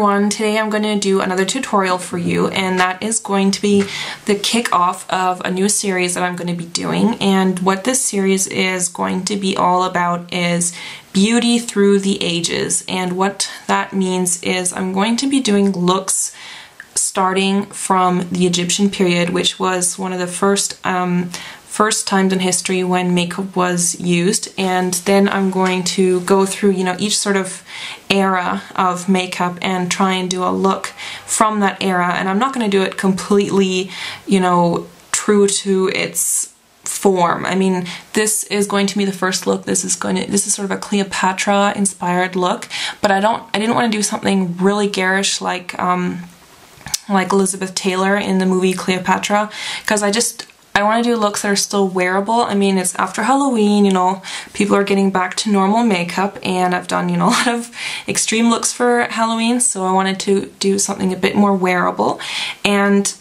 everyone, today I'm going to do another tutorial for you, and that is going to be the kickoff of a new series that I'm going to be doing. And what this series is going to be all about is beauty through the ages. And what that means is I'm going to be doing looks starting from the Egyptian period, which was one of the first times in history when makeup was used, and then I'm going to go through, each sort of era of makeup and try and do a look from that era. And I'm not going to do it completely, true to its form. I mean, this is going to be the first look. This is sort of a Cleopatra inspired look, but I didn't want to do something really garish like Elizabeth Taylor in the movie Cleopatra, because I want to do looks that are still wearable. I mean, it's after Halloween, people are getting back to normal makeup, and I've done, a lot of extreme looks for Halloween, so I wanted to do something a bit more wearable. And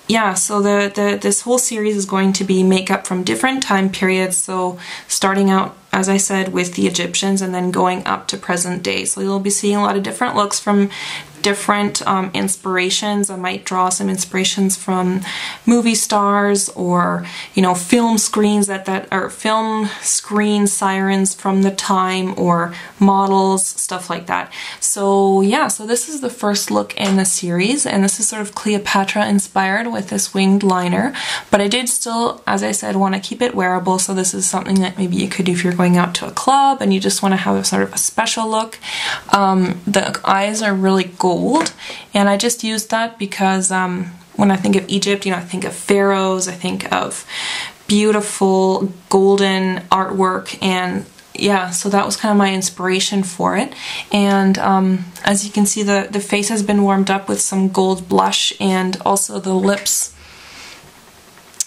yeah, so this whole series is going to be makeup from different time periods, so starting out, as I said, with the Egyptians and then going up to present day. So you'll be seeing a lot of different looks from different inspirations. I might draw some inspirations from movie stars or film screens or film screen sirens from the time, or models, stuff like that. So yeah, so this is the first look in the series, and this is sort of Cleopatra inspired with this winged liner, but I did still, as I said, want to keep it wearable. So this is something that maybe you could do if you're going out to a club and you just want to have a sort of a special look. The eyes are really gold, and I just used that because when I think of Egypt, I think of pharaohs, I think of beautiful golden artwork, and yeah, so that was kind of my inspiration for it. And as you can see, the face has been warmed up with some gold blush, and also the lips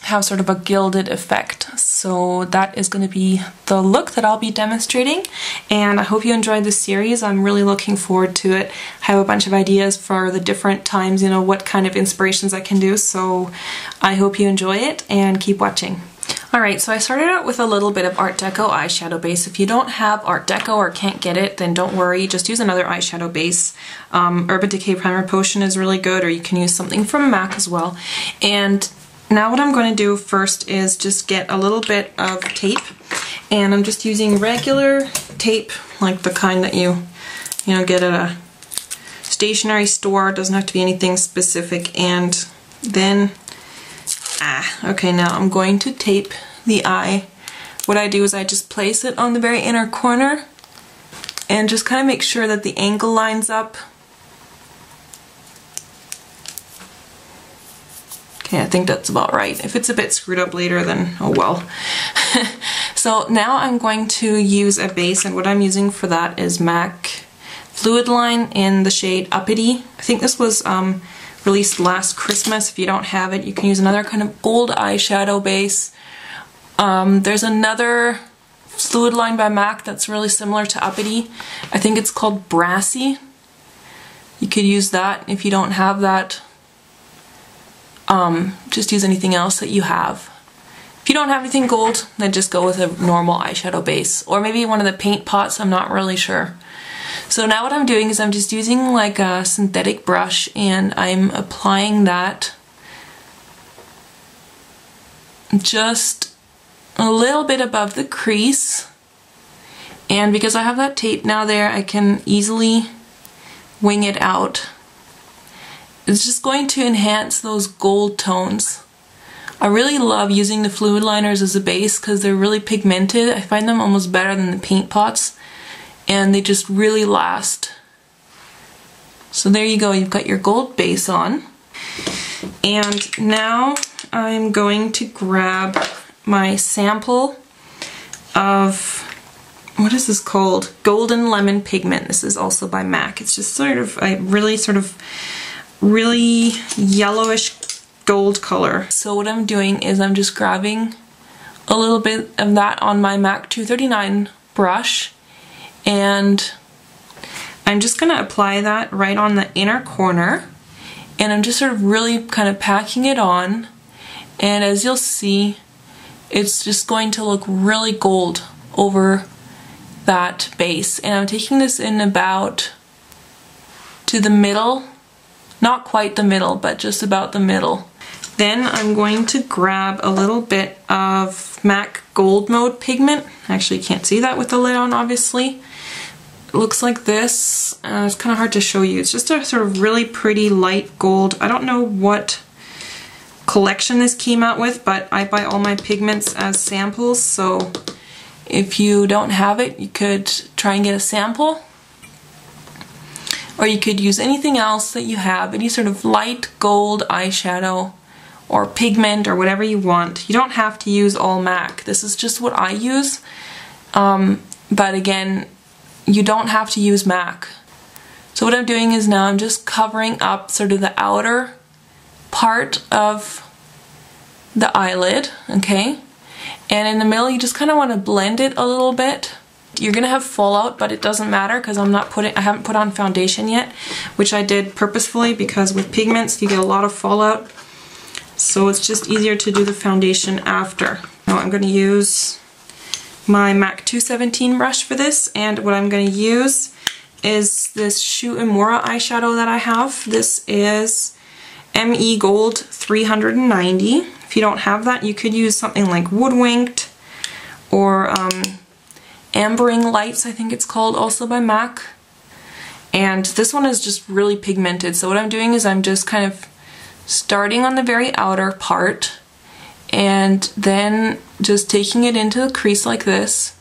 have sort of a gilded effect. So that is going to be the look that I'll be demonstrating, and I hope you enjoyed this series. I'm really looking forward to it. I have a bunch of ideas for the different times, what kind of inspirations I can do, so I hope you enjoy it and keep watching. Alright, so I started out with a little bit of Art Deco eyeshadow base. If you don't have Art Deco or can't get it, then don't worry, just use another eyeshadow base. Urban Decay Primer Potion is really good, or you can use something from MAC as well. And now what I'm going to do first is just get a little bit of tape, and I'm just using regular tape, like the kind that you get at a stationery store. It doesn't have to be anything specific. And then okay, now I'm going to tape the eye. What I do is I just place it on the very inner corner and just kind of make sure that the angle lines up. Okay, I think that's about right. If it's a bit screwed up later, then oh well. So now I'm going to use a base, and what I'm using for that is MAC Fluid Line in the shade Uppity. I think this was released last Christmas. If you don't have it, you can use another kind of gold eyeshadow base. There's another fluid line by MAC that's really similar to Uppity. I think it's called Brassy. You could use that. If you don't have that, just use anything else that you have. If you don't have anything gold, then just go with a normal eyeshadow base, or maybe one of the paint pots, I'm not really sure. So now what I'm doing is I'm just using like a synthetic brush, and I'm applying that just a little bit above the crease. And because I have that tape now there, I can easily wing it out. It's just going to enhance those gold tones. I really love using the fluid liners as a base because they're really pigmented. I find them almost better than the paint pots, and they just really last. So there you go, you've got your gold base on. And now I'm going to grab my sample of, what is this called? Golden Lemon Pigment. This is also by MAC. It's just sort of a really yellowish gold color. So what I'm doing is I'm just grabbing a little bit of that on my MAC 239 brush, and I'm just going to apply that right on the inner corner, and I'm just sort of really kind of packing it on, and as you'll see, it's just going to look really gold over that base. And I'm taking this in about to the middle. Not quite the middle, but just about the middle. Then I'm going to grab a little bit of MAC Gold Mode pigment. Actually, you can't see that with the lid on, obviously. It looks like this. It's kind of hard to show you. It's just a sort of really pretty light gold. I don't know what collection this came out with, but I buy all my pigments as samples, so if you don't have it, you could try and get a sample. Or you could use anything else that you have, any sort of light gold eyeshadow or pigment or whatever you want. You don't have to use all MAC. This is just what I use. But again, you don't have to use MAC. So what I'm doing is now I'm just covering up sort of the outer part of the eyelid, okay? And in the middle, you just kind of want to blend it a little bit. You're gonna have fallout, but it doesn't matter because I haven't put on foundation yet, which I did purposefully because with pigments you get a lot of fallout. So it's just easier to do the foundation after. Now I'm gonna use my MAC 217 brush for this, and what I'm gonna use is this Shu Uemura eyeshadow that I have. This is ME Gold 390. If you don't have that, you could use something like Woodwinked or Ambering Lights, I think it's called, also by MAC. And this one is just really pigmented. So what I'm doing is I'm just kind of starting on the very outer part and then just taking it into the crease like this.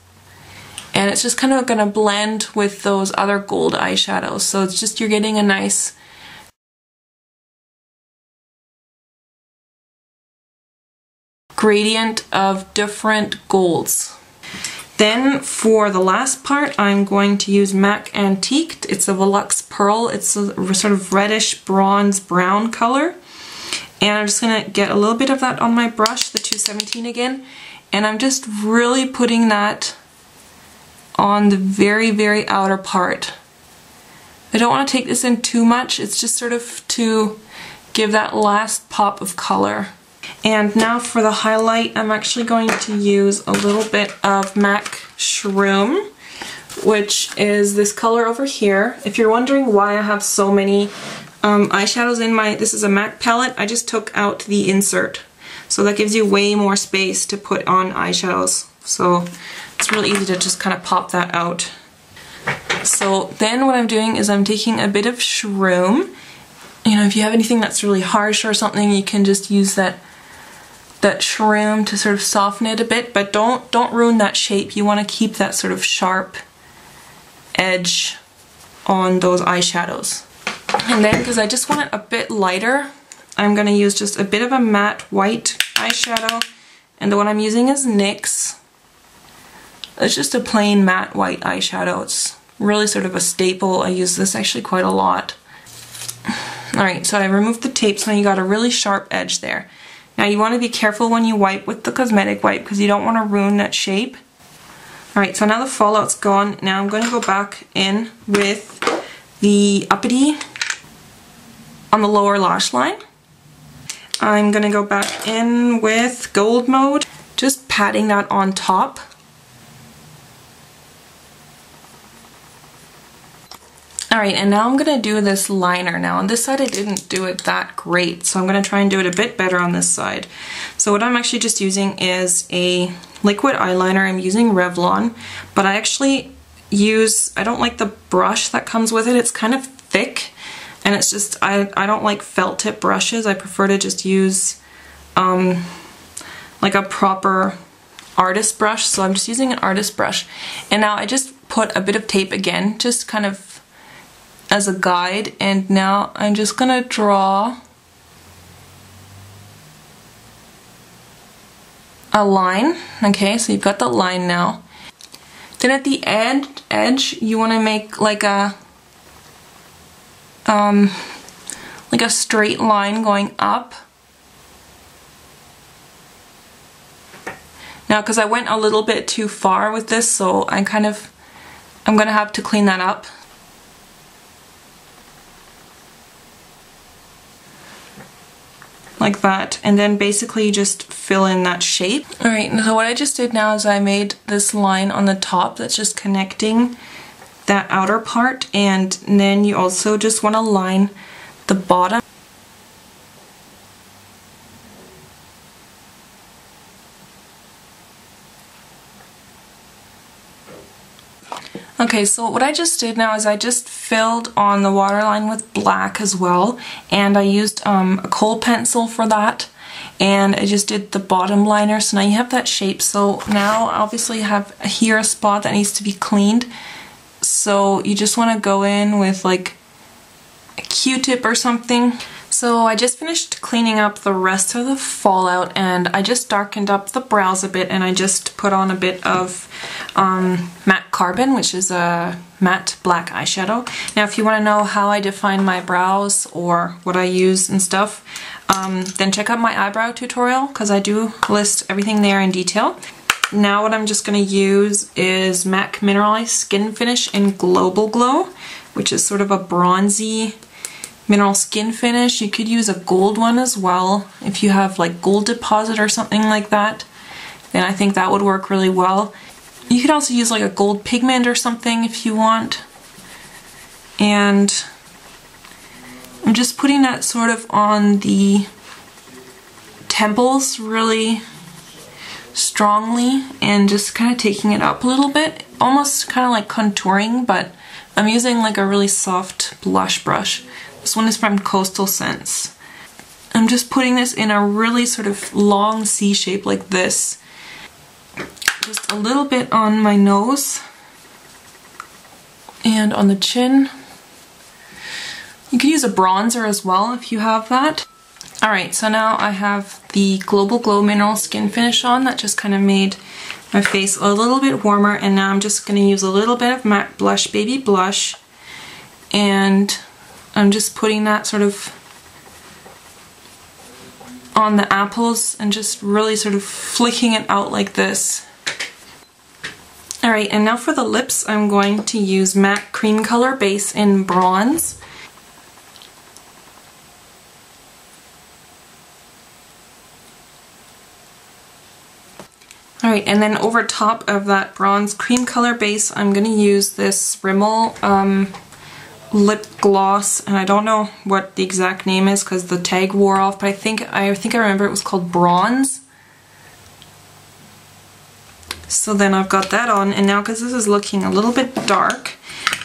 And it's just kind of gonna blend with those other gold eyeshadows. So it's just, you're getting a nice gradient of different golds. Then for the last part, I'm going to use MAC Antiqued. It's a Volux Pearl. It's a sort of reddish bronze brown color. And I'm just gonna get a little bit of that on my brush, the 217 again. And I'm just really putting that on the very, very outer part. I don't want to take this in too much. It's just sort of to give that last pop of color. And now for the highlight, I'm actually going to use a little bit of MAC Shroom, which is this color over here. If you're wondering why I have so many eyeshadows in this is a MAC palette, I just took out the insert. So that gives you way more space to put on eyeshadows. So it's really easy to just kind of pop that out. So then what I'm doing is I'm taking a bit of Shroom. You know, if you have anything that's really harsh or something, you can just use that shroom to sort of soften it a bit, but don't ruin that shape. You want to keep that sort of sharp edge on those eyeshadows. And then, because I just want it a bit lighter, I'm going to use just a bit of a matte white eyeshadow, and the one I'm using is NYX. It's just a plain matte white eyeshadow. It's really sort of a staple. I use this actually quite a lot. Alright, so I removed the tape, so now you got a really sharp edge there. Now you want to be careful when you wipe with the cosmetic wipe because you don't want to ruin that shape. Alright, so now the fallout's gone. Now I'm going to go back in with the uppity on the lower lash line. I'm going to go back in with Gold Mode, just patting that on top. Alright, and now I'm going to do this liner. Now on this side I didn't do it that great, so I'm going to try and do it a bit better on this side. So what I'm actually just using is a liquid eyeliner. I'm using Revlon, but I actually I don't like the brush that comes with it. It's kind of thick, and it's just, I don't like felt tip brushes. I prefer to just use like a proper artist brush, so I'm just using an artist brush. And now I just put a bit of tape again, just kind of as a guide, and now I'm just gonna draw a line. Okay, so you've got the line now. Then at the edge you want to make like a straight line going up. Now because I went a little bit too far with this, so I'm gonna have to clean that up. Like that, and then basically just fill in that shape. Alright, so what I just did now is I made this line on the top that's just connecting that outer part, and then you also just want to line the bottom. Okay, so what I just did now is I just filled on the waterline with black as well, and I used a kohl pencil for that, and I just did the bottom liner, so now you have that shape. So now obviously you have here a spot that needs to be cleaned, so you just want to go in with like a Q-tip or something. So I just finished cleaning up the rest of the fallout, and I just darkened up the brows a bit, and I just put on a bit of matte carbon, which is a matte black eyeshadow. Now if you want to know how I define my brows or what I use and stuff, then check out my eyebrow tutorial, because I do list everything there in detail. Now what I'm just going to use is MAC Mineralized Skin Finish in Global Glow, which is sort of a bronzy mineral skin finish. You could use a gold one as well. If you have like gold deposit or something like that, then I think that would work really well. You could also use like a gold pigment or something if you want. And I'm just putting that sort of on the temples really strongly and just kind of taking it up a little bit, almost kind of like contouring, but I'm using like a really soft blush brush. This one is from Coastal Scents. I'm just putting this in a really sort of long C shape like this. Just a little bit on my nose and on the chin. You could use a bronzer as well if you have that. Alright, so now I have the Global Glow Mineral Skin Finish on. That just kind of made my face a little bit warmer, and now I'm just going to use a little bit of matte blush, baby blush, and I'm just putting that sort of on the apples and just really sort of flicking it out like this. Alright, and now for the lips, I'm going to use MAC Cream Color Base in Bronze. Alright, and then over top of that bronze cream color base, I'm going to use this Rimmel lip gloss, and I don't know what the exact name is because the tag wore off, but I think I remember it was called Bronze. So then I've got that on, and now because this is looking a little bit dark,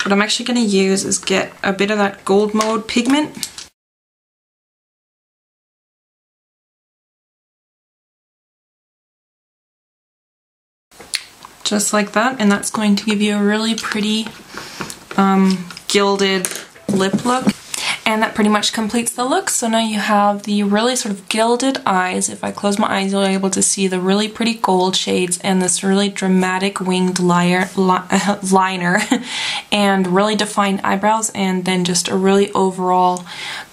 what I'm actually going to use is get a bit of that Gold Mode pigment. Just like that, and that's going to give you a really pretty gilded lip look. And that pretty much completes the look. So now you have the really sort of gilded eyes. If I close my eyes, you'll be able to see the really pretty gold shades and this really dramatic winged liner and really defined eyebrows, and then just a really overall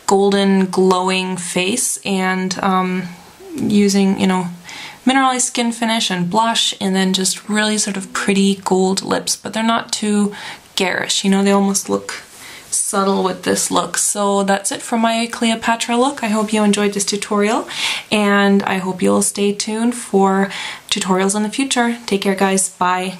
golden glowing face, and using, you know, mineralized skin finish and blush, and then just really sort of pretty gold lips, but they're not too garish, you know, they almost look subtle with this look. So that's it for my Cleopatra look. I hope you enjoyed this tutorial, and I hope you'll stay tuned for tutorials in the future. Take care, guys. Bye.